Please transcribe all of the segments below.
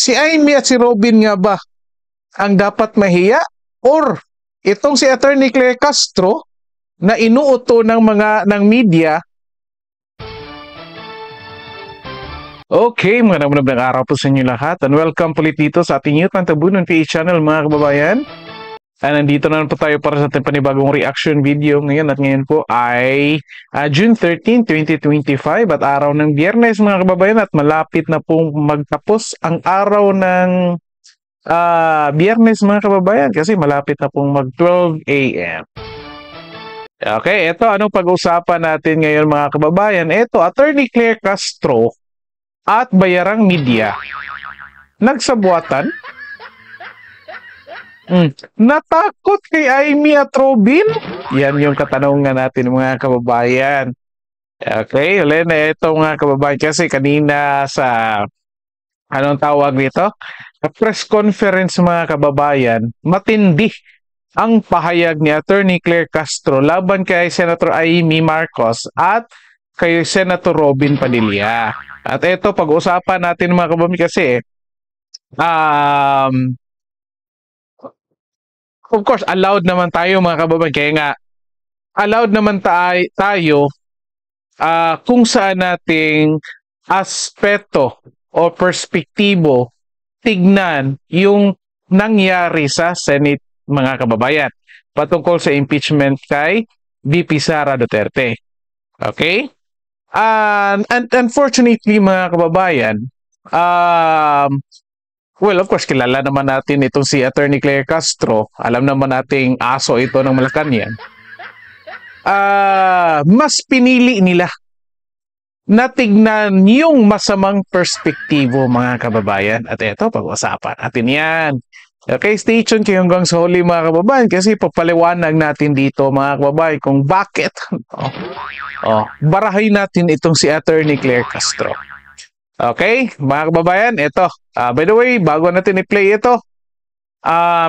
si Amy at si Robin nga ba ang dapat mahiya or itong si Attorney Claire Castro na inuuto ng media? Okay, magandang araw po sa inyo lahat and welcome ulit dito sa ating YouTube Tabunan PH channel mga kababayan. Nandito na po tayo para sa ating panibagong reaction video ngayon at ngayon po ay June 13, 2025 at araw ng Biyernes mga kababayan at malapit na pong magtapos ang araw ng Biyernes mga kababayan kasi malapit na pong mag 12 AM. Okay, ito anong pag-usapan natin ngayon mga kababayan? Ito, Attorney Claire Castro at Bayarang Media nagsabuatan. Natakot kay Amy at Robin? Yan yung katanungan natin mga kababayan. Okay, ulit na ito mga kababayan kasi kanina sa anong tawag nito? Press conference mga kababayan, matindi ang pahayag ni Attorney Claire Castro laban kay Senator Amy Marcos at kay Senator Robin Padilla. At ito pag-uusapan natin mga kababayan kasi of course, allowed naman tayo mga kababayan. Kaya nga, allowed naman tayo kung saan nating aspeto o perspektibo tignan yung nangyari sa Senate mga kababayan patungkol sa impeachment kay VP Sara Duterte. Okay? And unfortunately mga kababayan, well, of course, kilala naman natin itong si Attorney Claire Castro. Alam naman nating aso ito ng Malacanang. Mas pinili nila na tignan yung masamang perspektibo mga kababayan. At ito, pag-usapan natin yan. Okay, stay tuned kayo hanggang sa huli mga kababayan kasi papaliwanag natin dito mga kababayan kung bakit. Barahin natin itong si Attorney Claire Castro. Okay, mga kababayan, ito. By the way, bago natin i-play ito,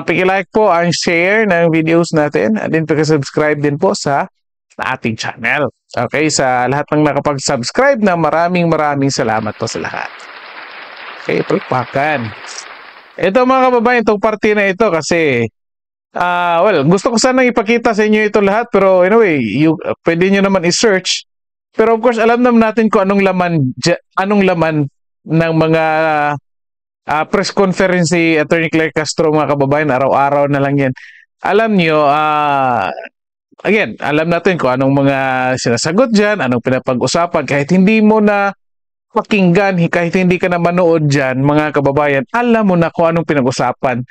paki-like po ang share ng videos natin at din paki-subscribe din po sa ating channel. Okay, sa lahat ng nakapag-subscribe na maraming salamat po sa lahat. Okay, palakpakan. Ito mga kababayan, itong party na ito kasi, well, gusto ko sanang ipakita sa inyo ito lahat pero anyway, pwede nyo naman i-search. Pero of course, alam naman natin kung anong laman ng mga press conference si Attorney Claire Castro mga kababayan. Araw-araw na lang yan. Alam nyo, again, alam natin kung anong mga sinasagot dyan, anong pinapag-usapan. Kahit hindi mo na pakinggan, kahit hindi ka na manood dyan, mga kababayan, alam mo na kung anong pinag-usapan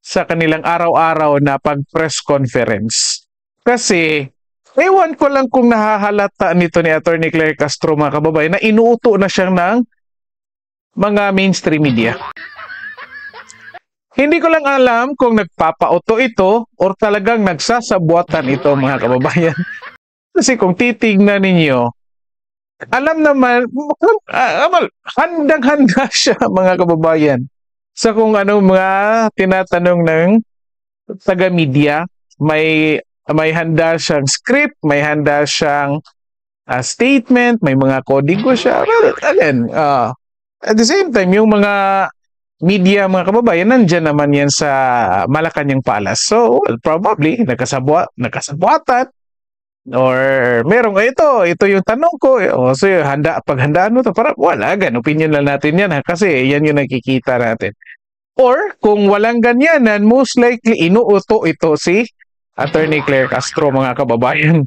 sa kanilang araw-araw na pag-press conference. Kasi, ewan ko lang kung nahahalata nito ni Attorney Claire Castro mga kababayan na inuuto na siyang ng mga mainstream media. Hindi ko lang alam kung nagpapauto ito or talagang nagsasabuatan ito mga kababayan. Kasi kung titignan ninyo, alam naman, handang-handa siya mga kababayan sa kung anong mga tinatanong ng taga-media. May handa siyang script, may handa siyang statement, may mga kodigo siya. Well, again, at the same time, yung mga media, mga kababayan, nandyan naman yan sa Malacanang Palace. So, well, probably, nakasabuatan. Or, merong, ito yung tanong ko. So, paghandaan mo ito, parang wala, opinion lang natin yan. Kasi yan yung nakikita natin. Or, kung walang ganyanan, most likely, inuuto ito si Attorney Claire Castro mga kababayan.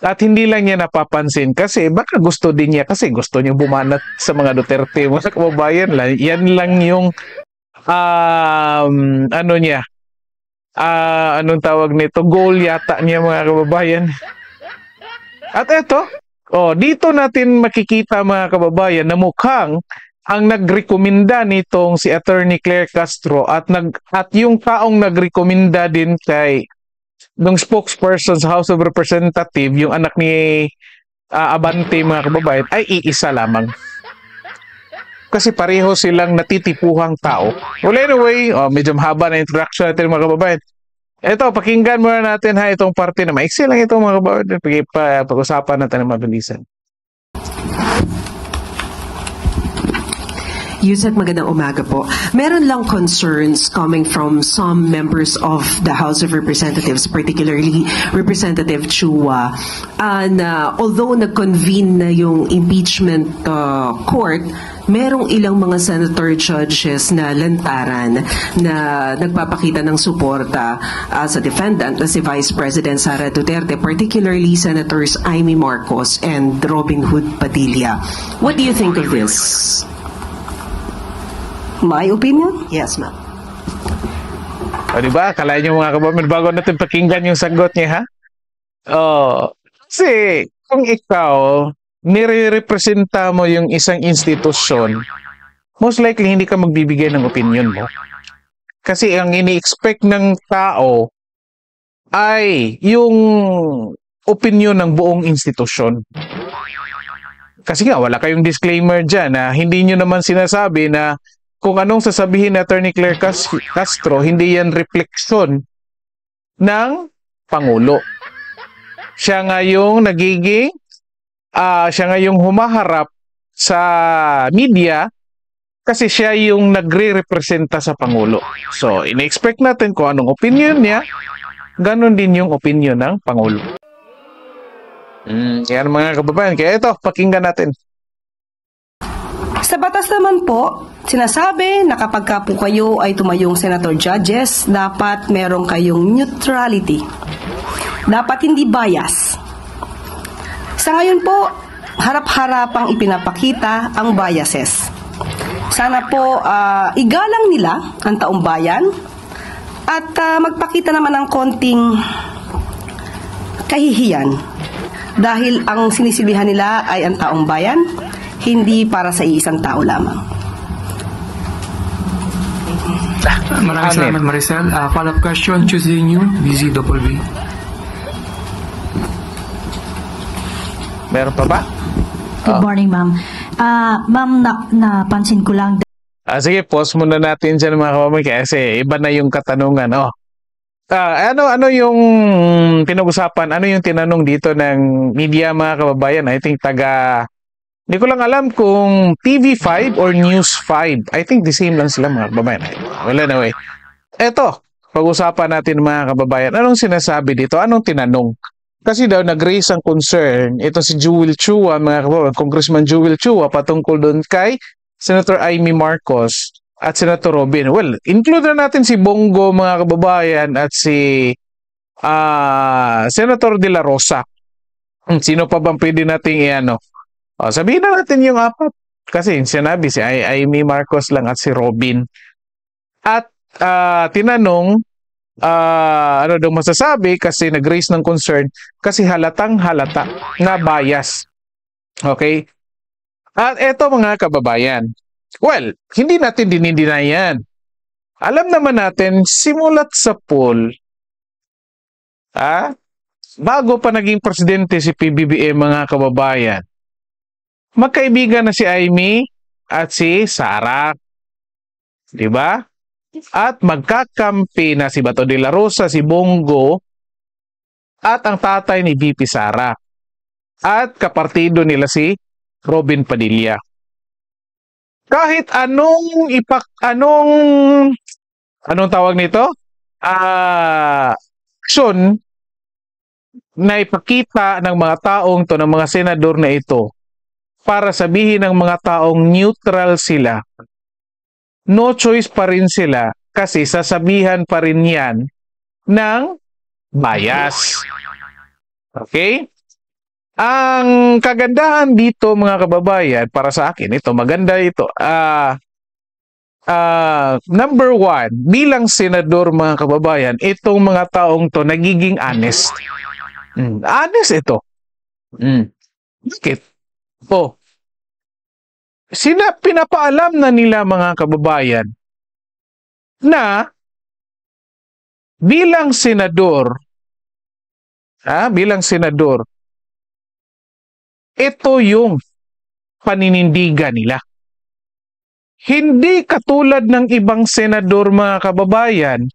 At hindi lang niya napapansin kasi baka gusto din niya kasi gusto niya bumanat sa mga Duterte mga kababayan. Yan lang yung anong tawag nito, goal yata niya mga kababayan. At eto, dito natin makikita mga kababayan na mukhang ang nagrekomenda nitong si Attorney Claire Castro at yung taong nagrekomenda din kay ng spokesperson sa House of Representatives, yung anak ni Abante mga kababayan, ay iisa lamang. Kasi pareho silang natitipuhang tao. Well, anyway, medyo mahaba na introduction natin mga kababayan. Ito, pakinggan muna natin itong parte na maiksi lang ito mga kababayan. Pag-usapan natin ng mabilisan. Yusek, magandang umaga po. Meron lang concerns coming from some members of the House of Representatives, particularly Representative Chua, na although nag-convene na yung impeachment court, merong ilang mga senator judges na lantaran na nagpapakita ng suporta sa defendant na si Vice President Sara Duterte, particularly Senators Amy Marcos and Robin Hood Padilla. What do you think of this? My opinion? Yes, ma'am. O diba, akala nyo mga kababayan, bago natin pakinggan yung sagot niya, ha? Kasi kung ikaw, nire-representa mo yung isang institusyon, most likely hindi ka magbibigay ng opinion mo. Kasi ang ini-expect ng tao ay yung opinion ng buong institusyon. Kasi nga, wala kayong disclaimer dyan na hindi nyo naman sinasabi na kung anong sasabihin ni Attorney Claire Castro, hindi yan refleksyon ng Pangulo. Siya nga yung siya nga yung humaharap sa media kasi siya yung nagre-representa sa Pangulo. So, ina-expect natin kung anong opinion niya, ganun din yung opinion ng Pangulo. Yan mga kababayan. Kaya ito, pakinggan natin. Sa batas naman po, sinasabi na kapag ka po kayo ay tumayong senator judges, dapat meron kayong neutrality. Dapat hindi bias. Sa ngayon po, harap-harapang ipinapakita ang biases. Sana po igalang nila ang taong bayan at magpakita naman ng konting kahihiyan. Dahil ang sinisilbihan nila ay ang taong bayan, hindi para sa isang tao lamang. Maraming salamat, Maricel. Follow-up question, Tuesday New, BZWB. Meron pa ba? Good morning, ma'am. Ma'am, napansin ko lang. Sige, pause muna natin dyan mga kababayan kasi iba na yung katanungan. Ano yung pinag-usapan? Ano yung tinanong dito ng media mga kababayan? I think hindi ko lang alam kung TV5 or News 5. I think the same lang sila mga kababayan. Well, anyway. Eto, pag-usapan natin mga kababayan. Anong sinasabi dito? Anong tinanong? Kasi daw nag-raise ang concern ito si Jewel Chua, mga kababayan, Congressman Jewel Chua, patungkol doon kay Senator Amy Marcos at Senator Robin. Well, include na natin si Bongo mga kababayan at si Senator De La Rosa. Sino pa bang pwede nating sabihin na natin yung apat. Kasi sinabi si Amy Marcos lang at si Robin. At tinanong, ano daw masasabi kasi nag-raise ng concern kasi halatang halata na bias. Okay? At eto mga kababayan, well, hindi natin dinideny yan. Alam naman natin, simulat sa poll, bago pa naging presidente si PBBM mga kababayan, magkaibigan na si Amy at si Sara. Diba? At magkakampi na si Bato de la Rosa, si Bongo, at ang tatay ni VP Sara. At kapartido nila si Robin Padilla. Kahit anong tawag nito? Action na ipakita ng mga taong to, ng mga senador na ito, para sabihin ng mga taong neutral sila, no choice pa rin sila kasi sasabihan pa rin yan ng bias. Okay? Ang kagandahan dito mga kababayan, para sa akin, ito, maganda ito. Number one, bilang senador mga kababayan, itong mga taong to nagiging honest. Honest ito. Bakit? Pinapaalam na nila mga kababayan na bilang senador, ito yung paninindigan nila. Hindi katulad ng ibang senador mga kababayan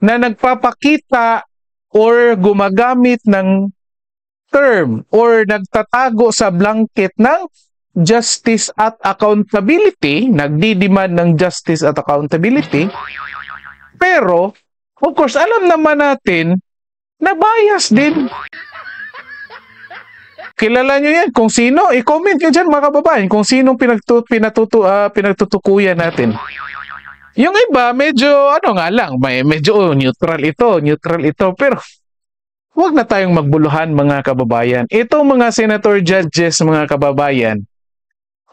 na nagpapakita or gumagamit ng term or nagtatago sa blanket ng justice at accountability, nagdi-demand ng justice at accountability, pero, of course, alam naman natin na bias din. Kilala nyo yan. Kung sino, i-comment nyo dyan mga kababayan kung sinong pinagtutukuyan natin. Yung iba, medyo, medyo neutral ito. Pero, huwag na tayong magbuluhan mga kababayan. Itong mga senator judges mga kababayan,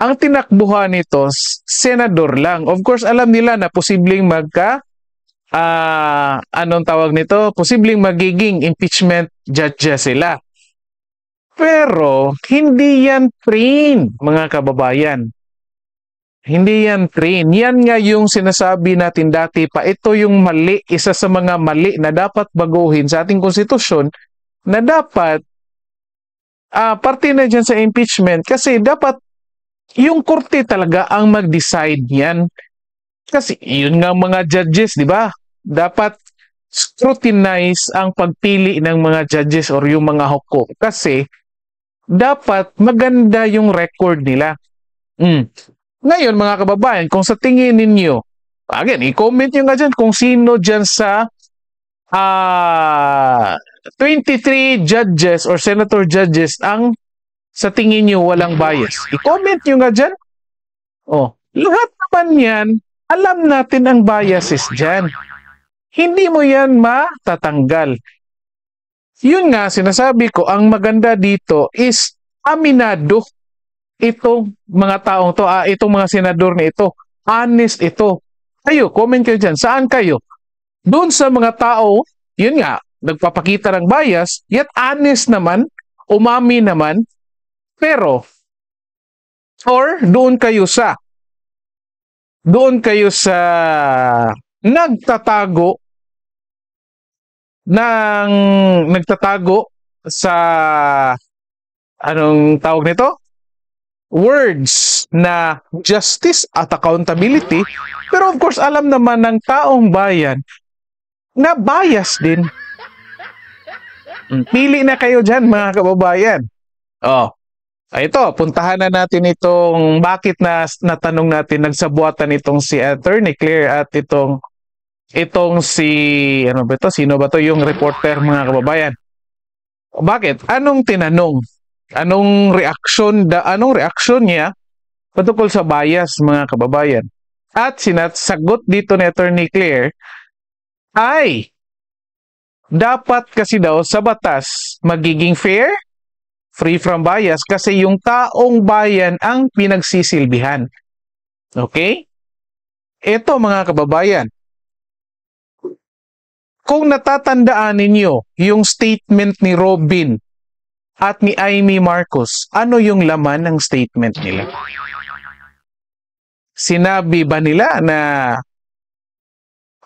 ang tinakbuhan nito, senador lang. Of course, alam nila na posibleng posibleng magiging impeachment judges sila. Pero, hindi yan train, mga kababayan. Hindi yan train. Yan nga yung sinasabi natin dati pa. Ito yung mali, isa sa mga mali na dapat baguhin sa ating konstitusyon na dapat parte na dyan sa impeachment kasi dapat yung korte talaga ang mag-decide yan. Kasi yun nga mga judges, di ba? Dapat scrutinize ang pagpili ng mga judges or yung mga hukom. Kasi dapat maganda yung record nila. Ngayon mga kababayan, kung sa tingin ninyo, again, i-comment nyo nga dyan kung sino dyan sa 23 judges or senator judges ang sa tingin nyo walang bias. I-comment nyo nga dyan. Lahat naman yan, alam natin ang biases dyan. Hindi mo yan matatanggal. Yun nga, sinasabi ko, ang maganda dito is aminado itong mga taong to, itong mga senador na ito. Honest ito. Kayo, comment kayo dyan. Saan kayo? Doon sa mga tao, yun nga, nagpapakita ng bias, yet honest naman, umami naman, pero, or doon kayo sa nagtatago sa anong tawag nito? Words na justice at accountability, pero of course alam naman ng taong bayan na bias din. Pili na kayo dyan mga kababayan. Ito, puntahan na natin itong bakit natanong natin, nagsabuatan itong si Attorney Claire at itong si, sino ba to yung reporter mga kababayan? Bakit? Anong tinanong? Anong reaksyon niya patungkol sa bias mga kababayan? At sinasagot dito ni Attorney Claire ay dapat kasi daw sa batas magiging fair, free from bias kasi yung taong bayan ang pinagsisilbihan. Okay? Ito mga kababayan, kung natatandaan ninyo yung statement ni Robin at ni Amy Marcos, ano yung laman ng statement nila? Sinabi ba nila na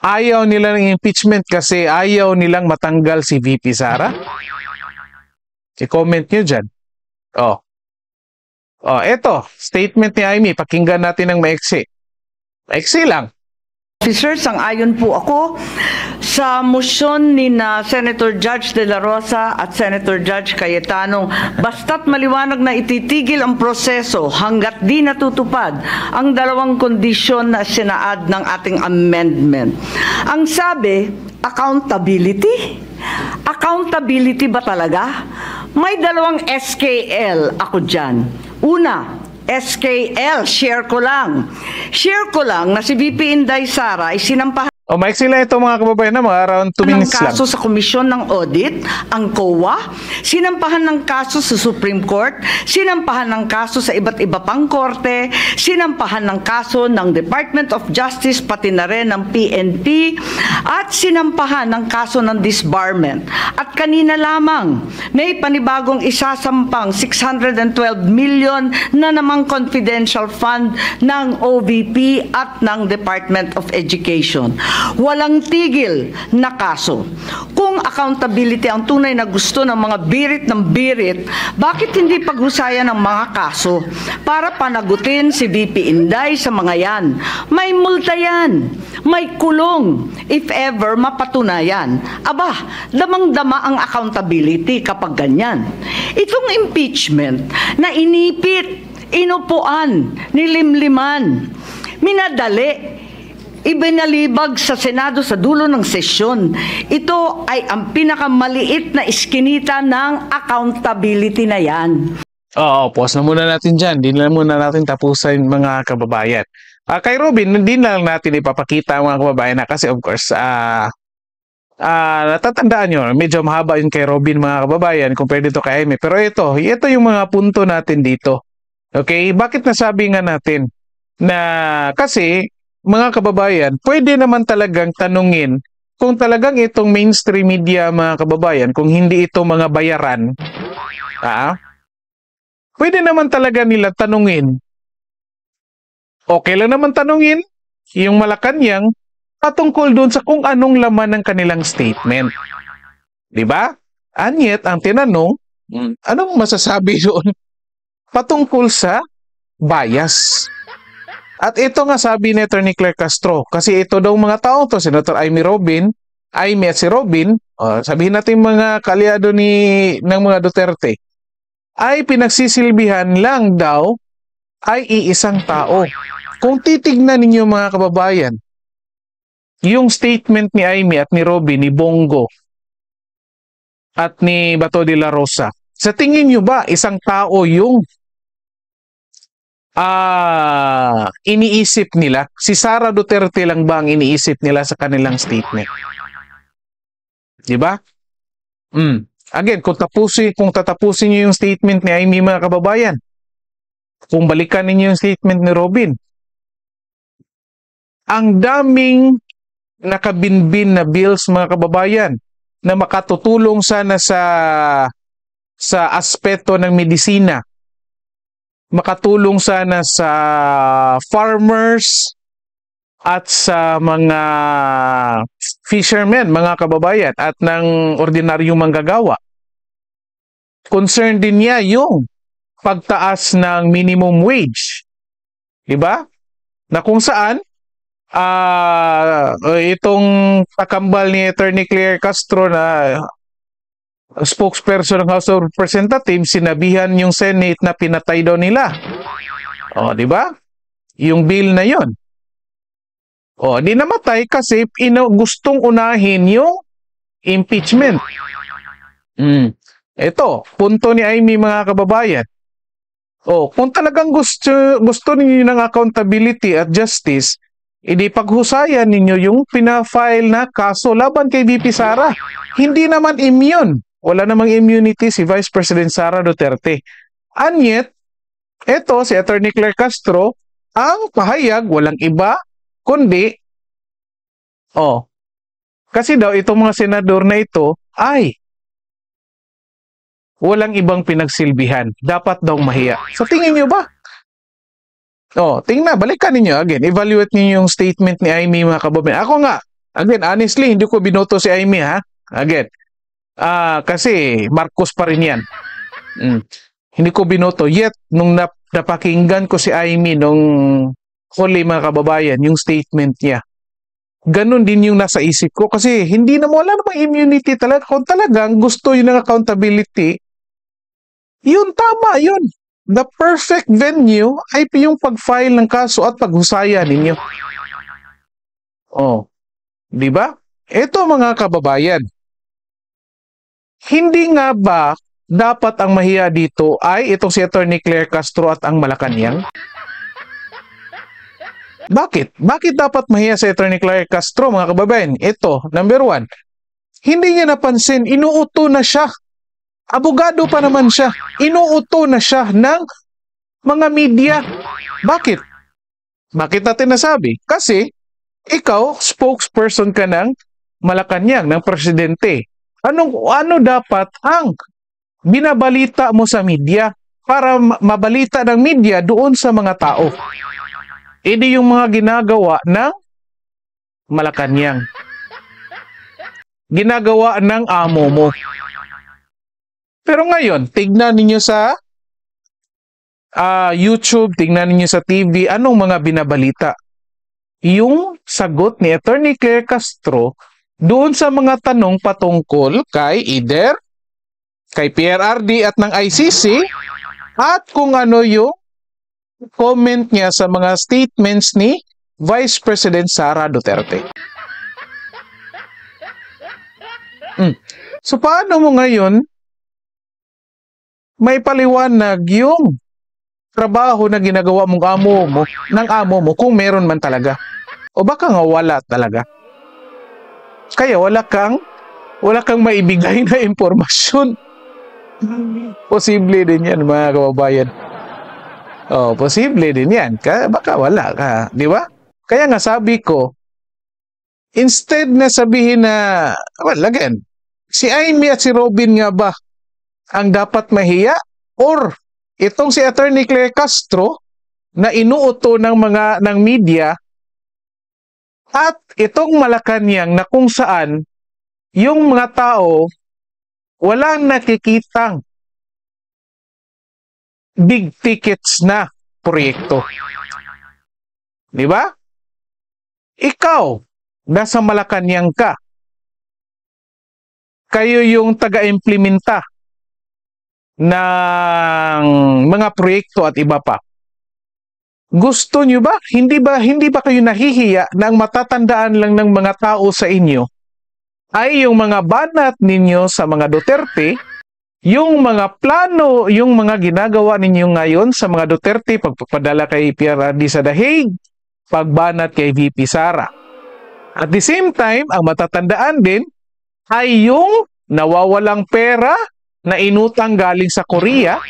ayaw nila ng impeachment kasi ayaw nilang matanggal si VP Sara? I-comment nyo dyan. Eto, statement ni Amy, pakinggan natin ng maiksi. Maiksi lang. Officer, sang-ayon po ako sa motion ni Senator Judge De La Rosa at Senator Judge Cayetano, basta't maliwanag na ititigil ang proseso hanggat di natutupad ang dalawang kondisyon na sinaad ng ating amendment. Ang sabi, accountability? Accountability ba talaga? May dalawang SKL ako dyan. Una, SKL, share ko lang na si VP Inday Sara ay sinampahan maiksi lang ito mga kababayan na mga around 2 minutes lang. Kaso sa Komisyon ng Audit, ang COA, sinampahan ng kaso sa Supreme Court, sinampahan ng kaso sa iba't iba pang korte, sinampahan ng kaso ng Department of Justice, pati na rin ng PNP, at sinampahan ng kaso ng disbarment. At kanina lamang, may panibagong isasampang 612 million na namang confidential fund ng OVP at ng Department of Education. Walang tigil na kaso. Kung accountability ang tunay na gusto ng mga birit ng birit, bakit hindi paghusayan ng mga kaso para panagutin si VP Inday sa mga yan? May multa yan. May kulong if ever mapatunayan. Aba, damang-dama ang accountability kapag ganyan. Itong impeachment na inipit inupuan, nilimliman, minadali, ibinalibag sa Senado sa dulo ng sesyon. Ito ay ang pinakamaliit na iskinita ng accountability na yan. Oo, pause na muna natin dyan. Di na muna natin tapusin mga kababayan. Kay Robin, hindi na lang natin ipapakita mga kababayan na kasi of course, natatandaan nyo, medyo mahaba yun kay Robin mga kababayan compared dito kay Amy. Pero ito yung mga punto natin dito. Okay? Bakit nasabi nga natin na kasi mga kababayan, pwede naman talagang tanungin kung talagang itong mainstream media mga kababayan, kung hindi ito mga bayaran, pwede naman talaga nila tanungin. Okay lang naman tanungin yung Malacanang patungkol doon sa kung anong laman ng kanilang statement. Diba? Anyet, ang tinanong, anong masasabi doon patungkol sa bias? At ito nga sabi ni Atty. Claire Castro, kasi ito daw mga tao to, Senator Amy at si Robin, sabihin natin mga kalyado ng mga Duterte, ay pinagsisilbihan lang daw ay iisang tao. Kung titignan ninyo mga kababayan, yung statement ni Amy at ni Robin, ni Bongo, at ni Bato de la Rosa, sa tingin nyo ba isang tao yung iniisip nila? Si Sara Duterte lang ba ang iniisip nila sa kanilang statement? Diba? Again, kung tatapusin niyo yung statement ni Amy mga kababayan, kung balikan niyo yung statement ni Robin, ang daming nakabinbin na bills mga kababayan na makatutulong sana sa aspeto ng medisina, makatulong sana sa farmers at sa mga fishermen mga kababayan at ng ordinaryong manggagawa. Concern din niya yung pagtaas ng minimum wage. Diba? Na kung saan itong takambal ni Atty. Claire Castro na spokesperson ng House of Representatives, sinabihan yung Senate na pinatay daw nila. Di ba? Yung bill na yon. Di namatay kasi gustong unahin yung impeachment. Ito, punto ni Amy mga kababayan. Kung talagang gusto ninyo ng accountability at justice, edi paghusayan ninyo yung pina-file na kaso laban kay VP Sara. Hindi naman immune. Wala namang immunity si Vice President Sara Duterte. And yet, ito si Atty. Claire Castro, ang pahayag walang iba kundi kasi daw itong mga senador na ito ay walang ibang pinagsilbihan. Dapat daw mahiya. Sa tingin niyo ba? Tingnan, balikan ninyo again. Evaluate niyo yung statement ni Amy mga kababayan. Ako nga, again, honestly, hindi ko binoto si Amy ha. Again, kasi Marcos pa rin yan. Hindi ko binoto. Yet, nung napakinggan ko si Amy nung huli mga kababayan, yung statement niya, ganun din yung nasa isip ko. Kasi wala namang immunity talaga. Kung talagang gusto yun ng accountability, yun tama yun. The perfect venue ay yung pag-file ng kaso at paghusaya ninyo. Di ba? Ito mga kababayan, hindi nga ba dapat ang mahiya dito ay itong si Atty. Claire Castro at ang Malacanang? Bakit? Bakit dapat mahiya si Atty. Claire Castro mga kababayan? Ito, number one, hindi niya napansin, inuuto na siya. Abogado pa naman siya. Inuuto na siya ng mga media. Bakit? Bakit natin nasabi? Kasi ikaw, spokesperson ka ng Malacanang, ng presidente. Ano dapat ang binabalita mo sa media para mabalita ng media doon sa mga tao? Hindi yung mga ginagawa ng Malacanang. Ginagawa ng amo mo. Pero ngayon, tignan ninyo sa YouTube, tignan ninyo sa TV, anong mga binabalita? Yung sagot ni Atty. Claire Castro doon sa mga tanong patungkol kay either kay PRRD at ng ICC at kung ano yung comment niya sa mga statements ni Vice President Sara Duterte. So paano mo ngayon may paliwanag yung trabaho na ginagawa ng amo mo kung meron man talaga? O baka nga wala talaga. Kaya wala kang maibigay na impormasyon. Posible din yan, mga kababayan. Posible din yan. Baka wala ka, di ba? Kaya nga sabi ko, instead na sabihin na, well, again, si Amy at si Robin nga ba ang dapat mahiya? Or itong si Attorney Claire Castro na inuuto ng media at itong Malacanang na kung saan yung mga tao walang nakikitang big tickets na proyekto. Di ba? Ikaw, nasa Malacanang ka. Kayo yung taga-implementa ng mga proyekto at iba pa. Gusto nyo ba? Hindi ba kayo nahihiya na ang matatandaan lang ng mga tao sa inyo ay yung mga banat ninyo sa mga Duterte, yung mga plano, yung mga ginagawa ninyo ngayon sa mga Duterte, pagpapadala kay PRRD sa The Hague, pagbanat kay VP Sara. At the same time, ang matatandaan din ay yung nawawalang pera na inutang galing sa Korea,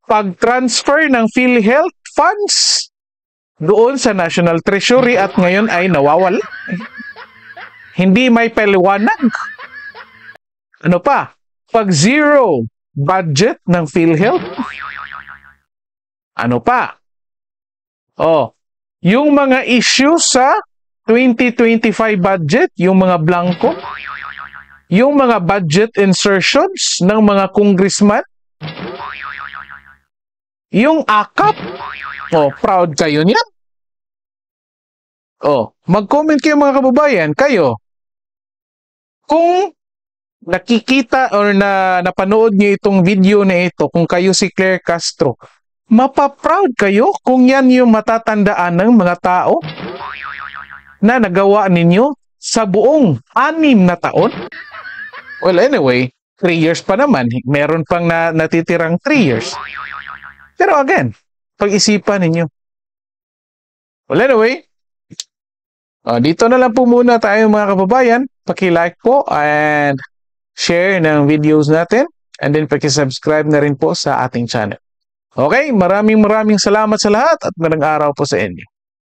pag-transfer ng PhilHealth funds doon sa National Treasury at ngayon ay nawawala. Hindi may paliwanag. Ano pa? Pag-zero budget ng PhilHealth. Ano pa? Yung mga issues sa 2025 budget, yung mga blanco, yung mga budget insertions ng mga congressman, yung AKAP, proud kayo niyan. Mag-comment kayo mga kababayan, kayo. Kung nakikita or napanood niyo itong video na ito, kung kayo si Claire Castro, mapaproud kayo kung yan yung matatandaan ng mga tao na nagawa ninyo sa buong 6 na taon? Well, anyway, 3 years pa naman. Meron pang natitirang 3 years. Pero again, pag-isipan ninyo. Well, anyway, dito na lang po muna tayo mga kababayan. Paki-like po and share ng videos natin. And then paki-subscribe na rin po sa ating channel. Okay, maraming salamat sa lahat at magandang araw po sa inyo.